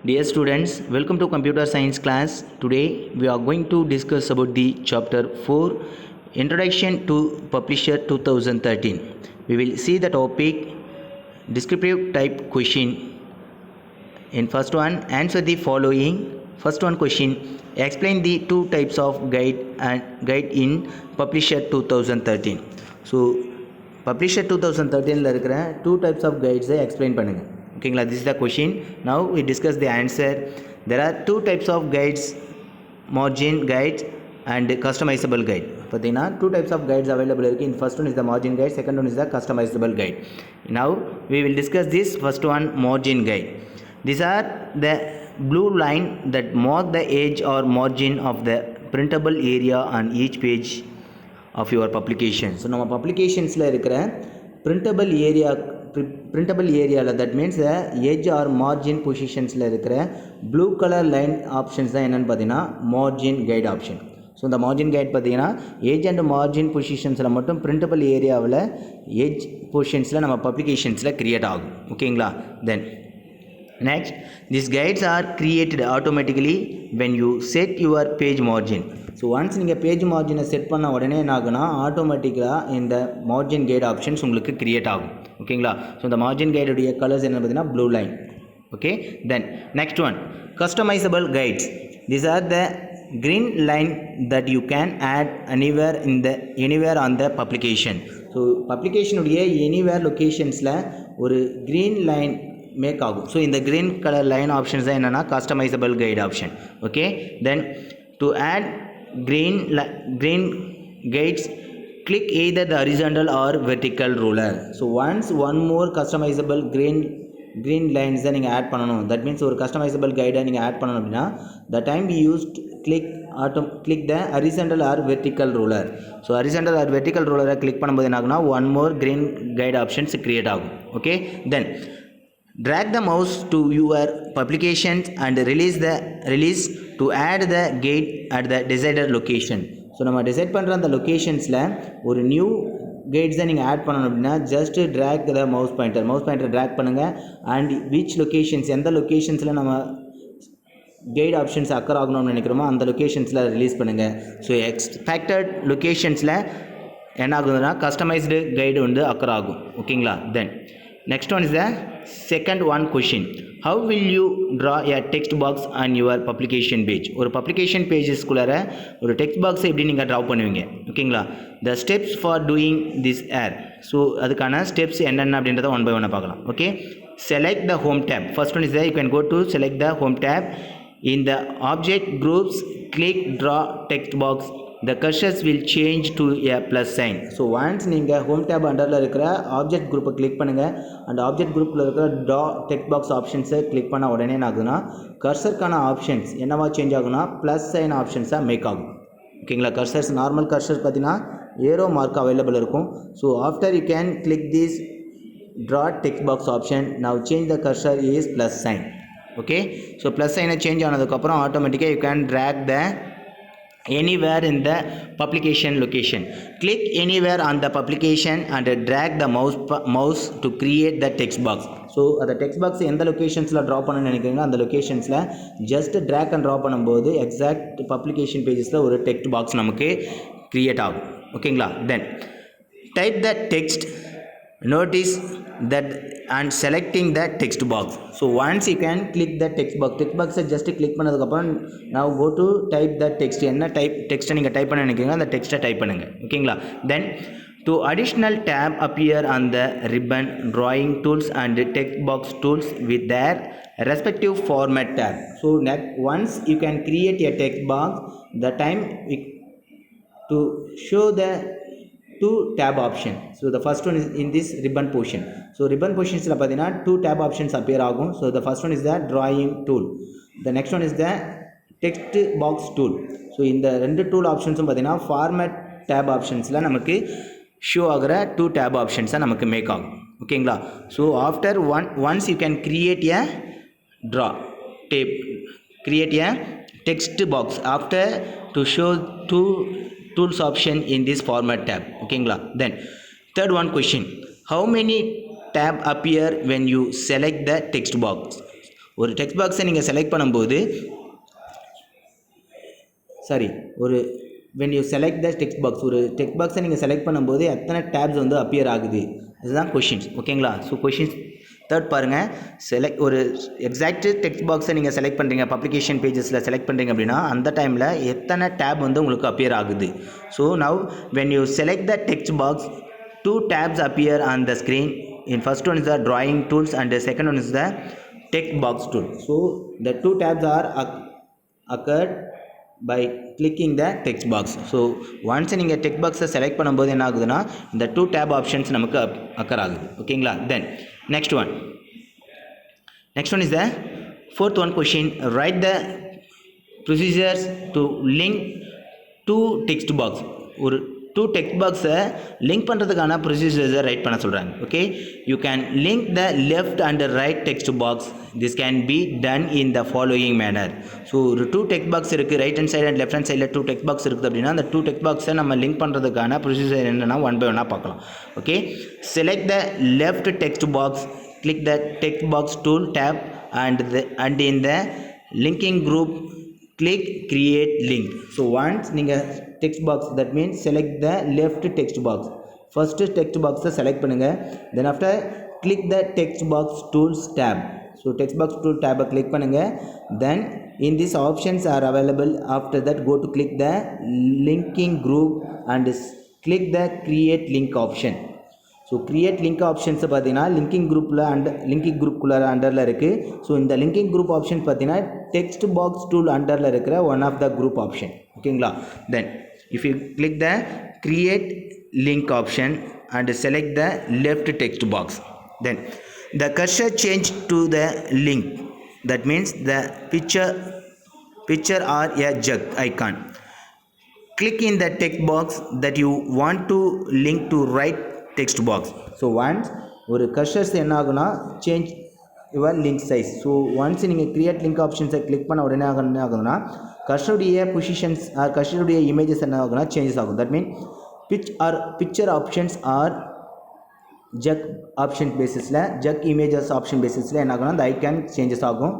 Dear students, welcome to computer science class. Today we are going to discuss about the chapter 4 Introduction to Publisher 2013. We will see the topic descriptive type question. In first one, answer the following. First one question, explain the two types of guide in Publisher 2013. So Publisher 2013 இருக்கிற two types of guides explain பண்ணுங்க. ஓகேங்களா, this is the question. Now we discuss the answer. There are two types of guides, margin guides and customizable guide. பார்த்தீங்கன்னா two types of guides available இருக்கு. In first one is the margin guide, second one is the customizable guide. Now we will discuss this first one, margin guide. These are the blue line that mark the edge or margin of the printable area on each page of your publication. So நம்ம publicationsல இருக்கிற printable ஏரியாவில் that means edge or margin பொசிஷன்ஸில் இருக்கிற blue colour line options தான் என்னென்னு பார்த்தீங்கன்னா margin guide option. So இந்த margin guide பார்த்தீங்கன்னா எட்ஜ் அண்ட் மார்ஜின் பொசிஷன்ஸில் மட்டும் பிரிண்டபிள் ஏரியாவில் எட்ஜ் பொசிஷன்ஸில் நம்ம பப்ளிகேஷன்ஸில் க்ரியேட் ஆகும். ஓகேங்களா, then next this guides are created automatically when you said your page margin. So once நீங்கள் பேஜ் மார்ஜினை செட் பண்ண உடனே என்ன ஆகுனா ஆட்டோமேட்டிக்காக இந்த மார்ஜின் கைட் ஆப்ஷன்ஸ் உங்களுக்கு க்ரியேட் ஆகும். ஓகேங்களா, ஸோ இந்த மார்ஜின் கைடுடைய கலர்ஸ் என்ன பார்த்தீங்கன்னா blue line. Okay, then next one customisable guides. These are the green line that you can add anywhere on the publication. So பப்ளிகேஷனுடைய எனிவேர் லொக்கேஷன்ஸில் ஒரு க்ரீன் லைன் மேக் ஆகும். ஸோ இந்த க்ரீன் கலர் லைன் ஆப்ஷன்ஸ் தான் என்னென்னா customizable guide option. Okay, then to add green guides, click either the horizontal or vertical ruler. So once one more customizable green lines தான் நீங்கள் add பண்ணணும். That means ஒரு customisable கைடை நீங்கள் add பண்ணணும் அப்படின்னா the time we used click the horizontal or vertical ruler. So horizontal or vertical ruler click பண்ணும்போது என்ன ஆகுனா one more green guide options create ஆகும். Okay, then drag the mouse to your publications and release to add the gate at the desired location. So நம்ம decide பண்ணுற அந்த லொக்கேஷன்ஸில் ஒரு new guides தான் நீங்கள் ஆட் பண்ணணும் அப்படின்னா just track the mouse pointer track பண்ணுங்கள் அண்ட் விச் லொக்கேஷன்ஸ் எந்த லொக்கேஷன்ஸில் நம்ம கைட் ஆப்ஷன்ஸ் அக்கர் ஆகணும்னு நினைக்கிறோமோ அந்த லொக்கேஷன்ஸில் ரிலீஸ் பண்ணுங்கள். ஸோ எக்ஸ்பெக்டட் லொக்கேஷன்ஸில் என்ன ஆகுதுன்னா கஸ்டமைஸ்டு கைடு வந்து அக்கர் ஆகும். ஓகேங்களா, தென் next one is the second one question. How will you draw a text box on your publication page? ஒரு publication pagesக்குள்ளார ஒரு text box எப்படி நீங்கள் ட்ரா பண்ணுவீங்க? ஓகேங்களா, the steps for doing this are. So அதுக்கான ஸ்டெப்ஸ் என்னென்ன அப்படின்றத ஒன் பை ஒன்னாக பார்க்கலாம். Okay, select the home tab. First one is there, you can go to select the home tab. In the object groups, click draw text box. The cursors will change to a plus sign. So once நீங்கள் home tab அண்டரில் இருக்கிற object குரூப்பை click பண்ணுங்கள் and object குரூப்பில் இருக்கிற draw text box ஆப்ஷன்ஸை click பண்ண உடனே என்ன ஆகுதுன்னா கர்சருக்கான ஆப்ஷன்ஸ் என்னவா சேஞ்ச் ஆகுனா ப்ளஸ் சைன் ஆப்ஷன்ஸாக மேக் ஆகும். ஓகேங்களா, கர்சர்ஸ் நார்மல் கர்சர் பார்த்தீங்கன்னா ஏரோ மார்க் அவைலபிள் இருக்கும். So after you can click this draw text box option, now change the cursor is plus sign. Okay, so plus சைனை change ஆனதுக்கப்புறம் ஆட்டோமேட்டிக்காக you can track the anywhere in the publication location. Click anywhere on the publication and drag the mouse to create the text box. So அந்த text box எந்த லொக்கேஷன்ஸில் draw பண்ணணும்னு நினைக்கிறீங்களோ அந்த லொக்கேஷன்ஸில் ஜஸ்ட் ட்ராக் அண்ட் ட்ரா பண்ணும்போது exact publication பேஜஸில் ஒரு டெக்ஸ்ட் பாக்ஸ் நமக்கு க்ரியேட் ஆகும். ஓகேங்களா, then type the text, notice that and selecting the text box. So once you can click the text box just click பண்ணதுக்கப்புறம் now go to type the text. என்ன type டெக்ஸ்ட்டை நீங்கள் type பண்ண நினைக்கிறீங்க அந்த டெக்ஸ்ட்டை டைப் பண்ணுங்கள். ஓகேங்களா, தென் to additional tab appear on the ribbon drawing tools and text box tools with their respective format tab. So once you can create a text box, the time to show the two tab option. So the first one is in this ribbon portion. So ribbon portions la pathina two tab options appear agum. So the first one is the drawing tool, the next one is the text box tool. So in the rendu tool options pathina format tab options la namakku show agra two tab options namakku make agum. Okay, so after once you can create a create a text box after to show two tools option in this format tab. Okay, then third one question, how many tab appear when you select the text box? ஒரு text பாக்ஸை நீங்கள் select பண்ணும்போது when you select the text box, ஒரு text box நீங்கள் select பண்ணும்போது எத்தனை tabs வந்து appear ஆகுது, இதுதான் கொஷின்ஸ். ஓகேங்களா? ஸோ கொஷின்ஸ் தேர்ட் பாருங்கள். ஒரு எக்ஸாக்ட் டெக்ஸ்ட் பாக்ஸை நீங்கள் செலக்ட் பண்ணுறீங்க, பப்ளிகேஷன் பேஜஸில் செலக்ட் பண்ணுறீங்க அப்படின்னா அந்த டைமில் எத்தனை டேப் வந்து உங்களுக்கு அப்பியர் ஆகுது. So now when you select the text box, 2 tabs appear on the screen. In first one is the drawing tools and the second one is the text box tool. So the 2 tabs are occurred by clicking the text box. So once நீங்கள் text box select பண்ணும்போது என்ன ஆகுதுன்னா இந்த 2 tab options நமக்கு occur ஆகுது. ஓகேங்களா? Then next one is the fourth one question. Write the procedures to link 2 text box. ஒரு 2 text boxை link பண்ணுறதுக்கான ப்ரொசீஜர்ஸை ரைட் பண்ண சொல்கிறாங்க. Okay, you can link the left and right text box. This can be done in the following manner. So ஒரு 2 text box இருக்குது, right hand side and left hand சைடில் 2 text box இருக்குது அப்படின்னா அந்த 2 text பாக்ஸை நம்ம லிங்க் பண்ணுறதுக்கான procedure என்னென்னா ஒன் பை ஒன்னாக பார்க்கலாம். Okay, select the left text box, click the text box tool tab and in the linking group click create link. So once நீங்கள் text box, that means select the left text box, first text box select பண்ணுங்க, then after click the text box tools tab. So text box tool tab click பண்ணுங்க, then in these options are available. After that go to click the linking group and click the create link option. So create link options பார்த்தீங்கன்னா linking குரூப்பில் linking குரூப்புக்குள்ளே அண்டரில் இருக்குது. So இந்த linking group option பார்த்தீங்கன்னா text box tool அண்டரில் இருக்கிற one of the group option. ஓகேங்களா? Then if you click the create link option and select the left text box, then the cursor change to the link. That means the picture or a jug icon. Click in the text box that you want to link to right text box. So once ஒரு cursors என்ன ஆகுனா change your link size. So once நீங்கள் create link ஆப்ஷன்ஸை click பண்ண உடனே என்ன ஆகுதுன்னா கர்சருடைய positions கர்சருடைய images என்ன ஆகுனா சேஞ்சஸ் ஆகும். That mean picture options or jug option பேசிஸில் ஜக் இமேஜஸ் ஆப்ஷன் பேசிஸில் என்ன ஆகுனா அந்த ஐக்கான் சேஞ்சஸ் ஆகும்.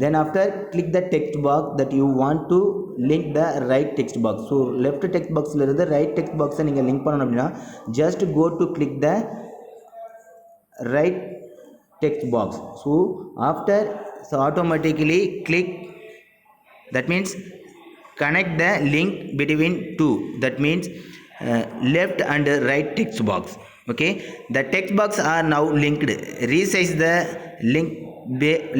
Then after click the text box that you want to link the right text box. So left text பாக்ஸில் இருந்து right text பாக்ஸை நீங்கள் லிங்க் பண்ணணும் அப்படின்னா just go to click the right text box. So after automatically click, that means connect the link between two, that means left and right text box. Okay, the text box are now linked. Resize the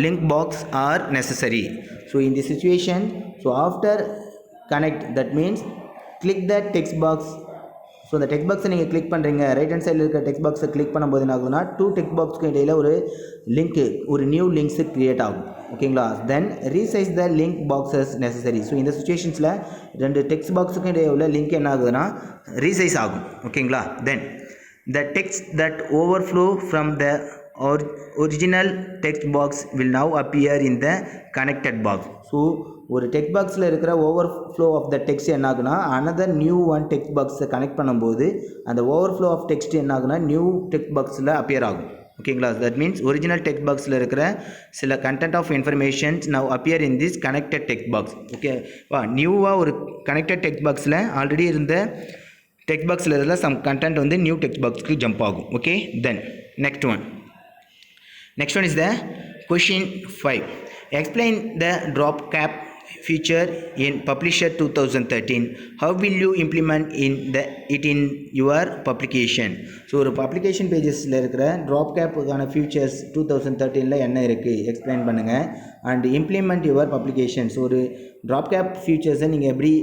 link box are necessary. So in this situation, so after connect, that means click the text box. So அந்த text பாக்ஸை நீங்கள் click பண்ணுறீங்க, right hand சைடில் இருக்கிற text பாக்ஸை click பண்ணும்போது என்ன ஆகுதுன்னா 2 டெக்ஸ்ட் பாக்ஸ்க்கு இடையில் ஒரு நியூ லிங்க்ஸு க்ரியேட் ஆகும். ஓகேங்களா? Then resize the link boxes necessary. So இந்த சுச்சுவேஷன்ஸில் 2 டெக்ஸ்ட் பாக்ஸுக்கு இடையே உள்ள லிங்க் என்ன ஆகுதுன்னா ரீசைஸ் ஆகும். ஓகேங்களா? Then the text that overflow from the original text box will now appear in the connected box. So ஒரு டெக்ஸ்ட் பாக்ஸில் இருக்கிற ஓவர்ஃப்ளோ ஆஃப் த டெக்ஸ்ட் என்ன ஆகுனா அனதர் நியூ ஒன் டெக்ஸ்ட் பாக்ஸை கனெக்ட் பண்ணும்போது அந்த ஓவர்ஃப்ளோ ஆஃப் டெக்ஸ்ட் என்ன ஆகுனா நியூ டெக்ஸ்ட் பாக்ஸில் அப்பியர் ஆகும். ஓகேங்களா? தட் மீன்ஸ் ஒரிஜினல் டெக்ஸ்ட் பாக்ஸில் இருக்கிற சில content of informations now appear in this connected text box. ஓகேவா? நியூவாக ஒரு கனெக்டட் டெக்ஸ்ட் பாக்ஸில் ஆல்ரெடி இருந்த டெக்ஸ்ட் பாக்ஸில் இருக்கிற சம் கண்டென்ட் நியூ டெக்ஸ்ட் பாக்ஸ்க்கு ஜம்ப் ஆகும். Okay, then next one is the question 5. Explain the drop cap feature in Publisher 2013. How will you implement it in your publication? So ஒரு publication பேஜஸில் இருக்கிற drop கேப்புக்கான features 2013 என்ன இருக்குது explain பண்ணுங்கள். And implement your publications. ஒரு drop gap ஃபியூச்சர்ஸை நீங்கள் எப்படி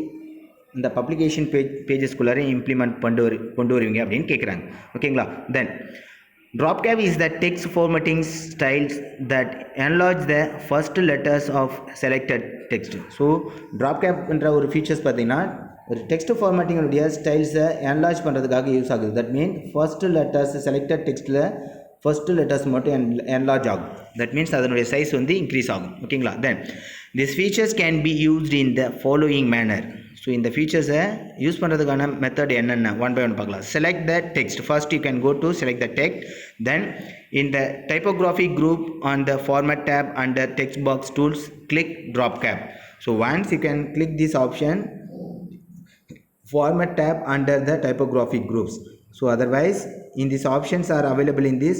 இந்த publication பேஜஸ்குள்ளார implement கொண்டு வருவீங்க அப்படின்னு கேட்குறாங்க. ஓகேங்களா? தென் drop cap is the text formatting styles that enlarge the first letters of selected text. So drop கேப்ன்ற ஒரு ஃபீச்சர்ஸ் பார்த்தீங்கன்னா ஒரு டெக்ஸ்ட் ஃபார்மேட்டிங்கோடைய ஸ்டைல்ஸை என்லார்ஜ் பண்ணுறதுக்காக யூஸ் ஆகுது. That mean first letters selected டெக்ஸ்ட்டில் ஃபர்ஸ்ட் லெட்டர்ஸ் மட்டும் என்லார்ஜ் ஆகும். தட் மீன்ஸ் அதனுடைய சைஸ் இன்க்ரீஸ் ஆகும். ஓகேங்களா? Then this features can be used in the following manner. So இந்த ஃபீச்சர்ஸை யூஸ் பண்ணுறதுக்கான மெத்தட் என்னென்ன ஒன் பை ஒன் பார்க்கலாம். Select the text. First you can go to select the text. Then in the typography group on the format tab under text box tools, click drop cap. So once you can click this option, format tab under the typography groups. So otherwise in these options are available in this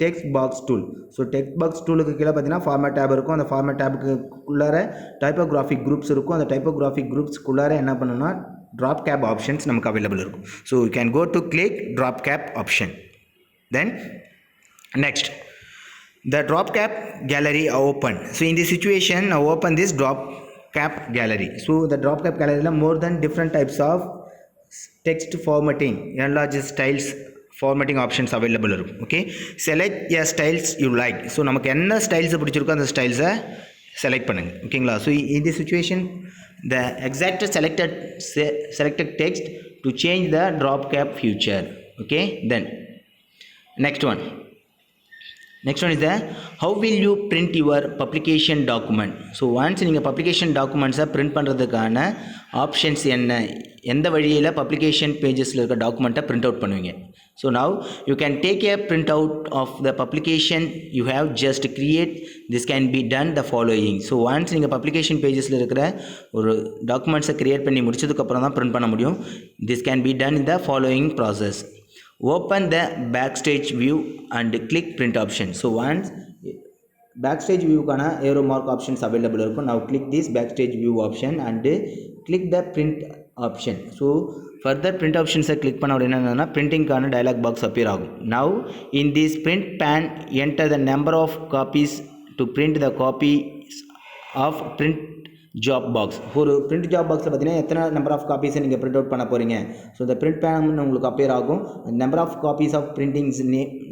text box tool. So text box tool க்கு கீழ பாத்தீங்கன்னா format tab இருக்கும். அந்த format tab க்கு உள்ளார typographic groups இருக்கும். அந்த typographic groups குள்ளார என்ன பண்ணனும்னா drop cap options நமக்கு available இருக்கும். So you can go to click drop cap option. Then next, the drop cap gallery open. So in this situation, now open this drop cap gallery. So the drop cap gallery la more than different types of text formatting, enlarge styles formatting options available irukum. Okay, select your styles you like. So namakku enna styles pidichirukko and styles select பண்ணுங்க. ஓகேங்களா. So in this situation, the exact selected text to change the drop cap feature. Okay, then next one is the how will you print your publication document. So once நீங்கள் publication documents print பண்ணுறதுக்கான options என்ன, எந்த வழியில் publication pagesல இருக்க document print out பண்ணுவீங்க. So now you can take a print out of the publication you have just create. This can be done the following. So once நீங்கள் publication pagesல இருக்கிற ஒரு documents create பண்ணி முடிச்சதுக்கு அப்புறம் தான் print பண்ண முடியும். This can be done in the following process. Open the backstage view and click print option. So once backstage view kana arrow mark options available irukum. Now click this backstage view option and click the print option. So further print options click பண்ண உடனே என்னன்னா printing கான dialog box appear ஆகும். Now in this print pan enter the number of copies to print the copies of print job box. ஒரு print job boxல பார்த்தீங்கன்னா எத்தனை number of காப்பீஸை நீங்கள் print out பண்ண போகிறீங்க. ஸோ இந்த print pan உங்களுக்கு அப்பியர் ஆகும். Number of copies of printings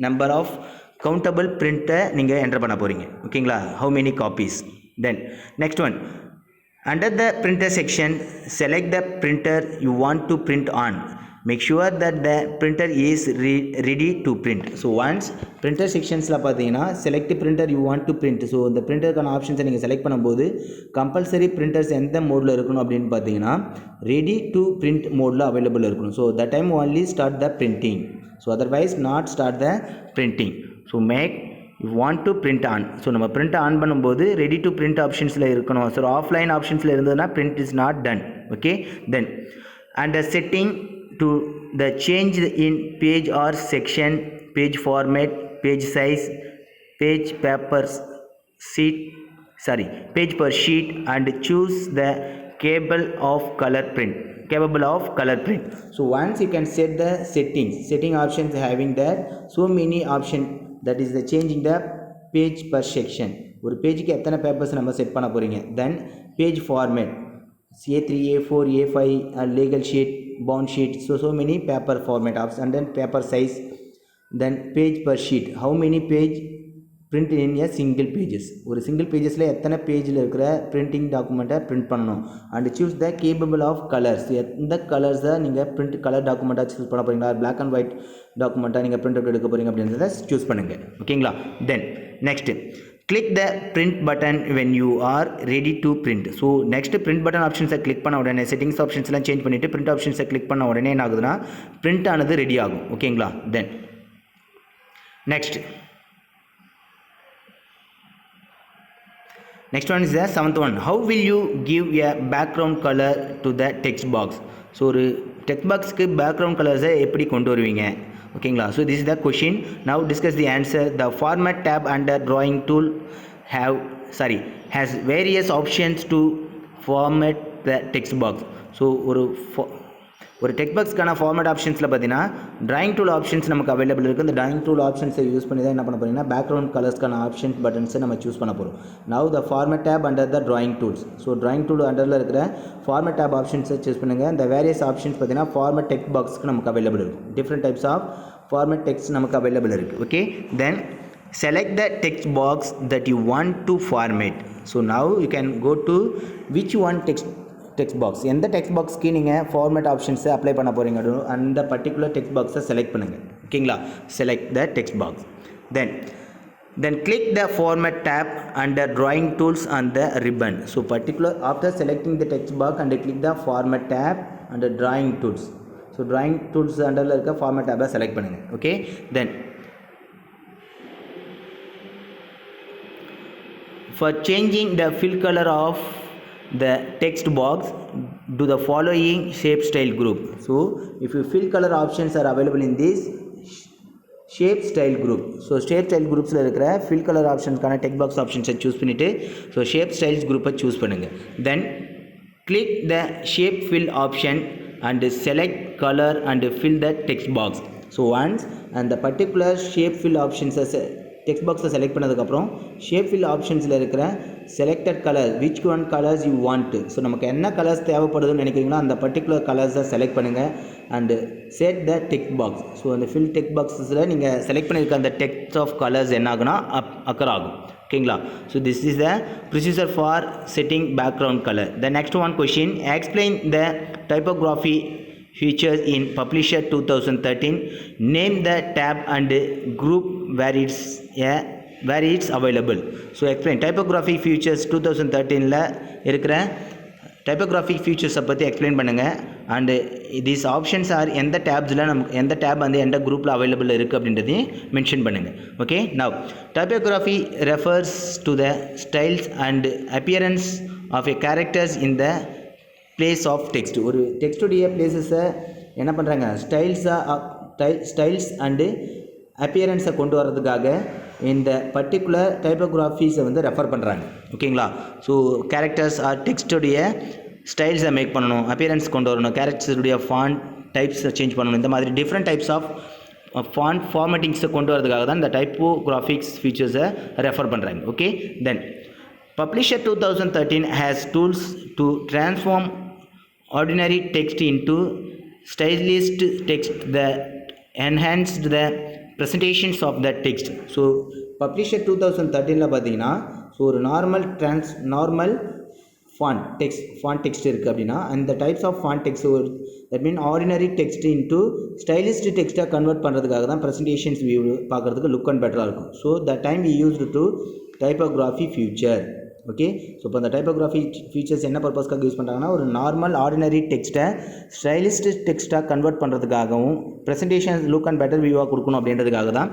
number of countable பிரிண்ட்டை நீங்கள் என்டர் பண்ண போகிறீங்க. ஓகேங்களா. how many copies. Then next one, under the printer section select the printer you want to print on. Make sure that the printer is ready to print. So once printer sectionsல பார்த்தீங்கன்னா select printer you want to print. So இந்த பிரிண்டருக்கான ஆப்ஷன்ஸை நீங்கள் select பண்ணும்போது compulsory printers எந்த மோடில் இருக்கணும் அப்படின்னு பார்த்தீங்கன்னா ready to print மோடில் அவைலபிள் இருக்கணும். So the time only start the printing. So otherwise not start the printing. So make you want to print on. ஸோ நம்ம print ஆன் பண்ணும்போது ரெடி டு பிரிண்ட் ஆப்ஷன்ஸில் இருக்கணும். ஸோ ஆஃப்லைன் ஆப்ஷன்ஸில் இருந்ததுன்னா print is not done. Okay, then under setting to the change in page or section, page format, page size, page per sheet and choose the capable of color print. So once you can set the setting options having that so many option, that is the changing the page per section. ஒரு பேஜுக்கு எத்தனை papers நம்ம set பண்ண போகிறீங்க. Then page format A3, A4, A5 legal sheet, bond sheet, so many paper format options. And then paper size, then page per sheet, how many page print in a single pages. ஒரு single pagesல எத்தனை பேஜில் இருக்கிற printing document print பண்ணணும். and choose the capable of colors. எந்த கலர்ஸை நீங்கள் print color document choose பண்ண போகிறீங்களா, black and white document நீங்கள் print out எடுக்க போகிறீங்க அப்படின்றத சூஸ் பண்ணுங்கள். ஓகேங்களா. தென் next, click the print button when you are ready to print. So next print button options click பண்ண உடனே settings options எல்லாம் change பண்ணிட்டு print options click பண்ண உடனே என்ன ஆகுதுன்னா print ஆனது ரெடி ஆகும். ஓகேங்களா. then next one is the seventh one. How will you give a background color to the text box. So ஒரு text boxக்கு background colors எப்படி கொண்டு வருவீங்க. ஓகேங்களா. So this is the question. Now discuss the answer. The format tab under drawing tool has various options to format the text box. So ஒரு text பாக்ஸ்க்கான format ஆப்ஷன்ஸில் பார்த்தீங்கன்னா drawing tool options நமக்கு available இருக்குது. இந்த drawing tool ஆப்ஷன்ஸை use பண்ணி தான் என்ன பண்ண போகிறீங்கன்னா பேக்ரவுண்ட் கலர்ஸ்க்கான ஆப்ஷன்ஸ் பட்டன்ஸை நம்ம சூஸ் பண்ண போகிறோம். Now the format tab under the drawing tools. So drawing tool அண்டரில் இருக்கிற ஃபார்மேட் டேப் ஆப்ஷன்ஸை சூஸ் பண்ணுங்கள். இந்த வேரியஸ் ஆப்ஷன்ஸ் பார்த்தீங்கன்னா ஃபார்மேட் டெக்ஸ்ட் பாக்ஸ்க்கு நமக்கு அவைலபிள் இருக்கும். Different types of format text நமக்கு அவைலபிள் இருக்குது. Okay, then select the text box that you want to format. So now you can go to which one text box, எந்த text பாக்ஸ்க்கு நீங்கள் format ஆப்ஷன்ஸை apply பண்ண போகிறீங்க அந்த particular text பாக்ஸை select பண்ணுங்கள். ஓகேங்களா. Select the text box. Then then click the format tab under drawing tools on the ribbon. So particular after selecting the text box and click the format tab under drawing tools. So drawing tools under இருக்க format tab select பண்ணுங்க. Okay, then for changing the fill color of the text box, do the following shape style group. So if you fill color options are available in this shape style group. So shape style groups இருக்கிற fill color options கான text box options choose பண்ணிட்டு so shape styles group choose பண்ணுங்க. Then click the shape fill option and select color and fill the text box. So once and the particular shape fill options text box select பண்ணதுக்கப்புறம் shape fill optionsல இருக்கிற selected color which one colors you want. So நமக்கு என்ன colours தேவைப்படுதுன்னு நினைக்கிறீங்களோ அந்த particular கலர்ஸை select பண்ணுங்கள் and set the text box. So அந்த fill text பாக்ஸஸில் நீங்கள் select பண்ணியிருக்க அந்த டெக்ஸ்ட் ஆஃப் கலர்ஸ் என்ன ஆகுனா அக்கர் ஆகும். ஓகேங்களா? So this is the procedure for setting background colour. The next one question, explain the typography features in Publisher 2013. Name the tab and group where it's available. So explain typographic features 2013ல இருக்கிற typographic features பற்றி explain பண்ணுங்க. And these options are எந்த டேப்ஸில் நமக்கு எந்த tape வந்து எந்த குரூப்பில் available இருக்குது அப்படின்றதையும் மென்ஷன் பண்ணுங்க. Okay, now typography refers to the styles and appearance of a characters in the place of text. ஒரு டெக்ஸ்டுடைய பிளேஸஸை என்ன பண்ணுறாங்க, ஸ்டைல்ஸ் அண்டு அப்பியரன்ஸை கொண்டு வரதுக்காக இந்த பர்டிகுலர் டைப்போகிராஃபிஸை வந்து ரெஃபர் பண்ணுறாங்க. ஓகேங்களா? ஸோ கேரக்டர்ஸ் ஆர் டெக்ஸ்டுடைய ஸ்டைல்ஸை மேக் பண்ணணும், அப்பியரன்ஸ் கொண்டு வரணும், கேரக்டர்ஸுடைய ஃபாண்ட் டைப்ஸை சேஞ்ச் பண்ணணும், இந்த மாதிரி டிஃப்ரெண்ட் டைப்ஸ் ஆஃப் ஃபாண்ட் ஃபார்மேட்டிங்ஸை கொண்டு வரதுக்காக தான் இந்த டைப்போகிராஃபிக்ஸ் ஃபீச்சர்ஸை ரெஃபர் பண்ணுறாங்க. Okay, then Publisher 2013 has tools to transform ordinary text into stylized text that enhanced the presentations of the text. So Publisher 2013ல பார்த்தீங்கன்னா ஸோ ஒரு நார்மல் ஃபாண்ட் டெக்ஸ்ட் இருக்குது அப்படின்னா அந்த types of font text that mean ordinary text into stylist டெக்ஸ்ட்டாக convert பண்ணுறதுக்காக தான் presentations view பார்க்குறதுக்கு லுக் அண்ட் பெட்டராக இருக்கும். So the time we used to typography future. Okay, so இப்போ அந்த டைப்போகிராஃபி ஃபீச்சர்ஸ் என்ன பர்பஸ்க்காக யூஸ் பண்ணுறாங்கன்னா ஒரு நார்மல் ஆர்டினரி டெக்ஸ்ட்டை ஸ்டைலிஸ்ட் டெக்ஸ்ட்டாக கன்வெர்ட் பண்ணுறதுக்காகவும் ப்ரெசன்டேஷன் லுக் அண்ட் பெட்டர் வியூவாக கொடுக்கணும் அப்படின்றதுக்காக தான்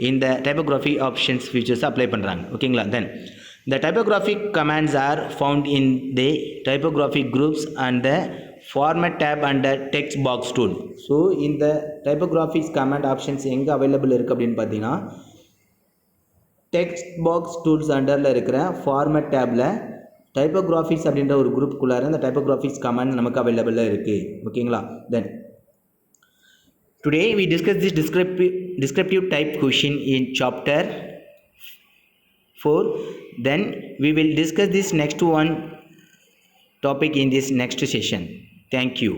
இந்த டைப்போகிராஃபி ஆப்ஷன்ஸ் ஃபீச்சர்ஸை அப்ளை பண்ணுறாங்க. ஓகேங்களா? தென் the typographic commands are found in the typographic groups and the format tab under text box tool. So இந்த typographics command options எங்கே அவைலபிள் இருக்குது அப்படின்னு பார்த்தீங்கன்னா டெக்ஸ்ட் பாக்ஸ் டூல்ஸ் அண்டரில் இருக்கிற ஃபார்மேட் டேப்பில் டைப்போகிராஃபிக்ஸ் அப்படின்ற ஒரு குரூப்புக்குள்ளார இந்த டைப்போகிராஃபிக்ஸ் கமாண்ட் நமக்கு அவைலபிளாக இருக்குது. ஓகேங்களா? Then today we discuss this descriptive type question in chapter 4. Then we will discuss this next one topic in this next session. Thank you.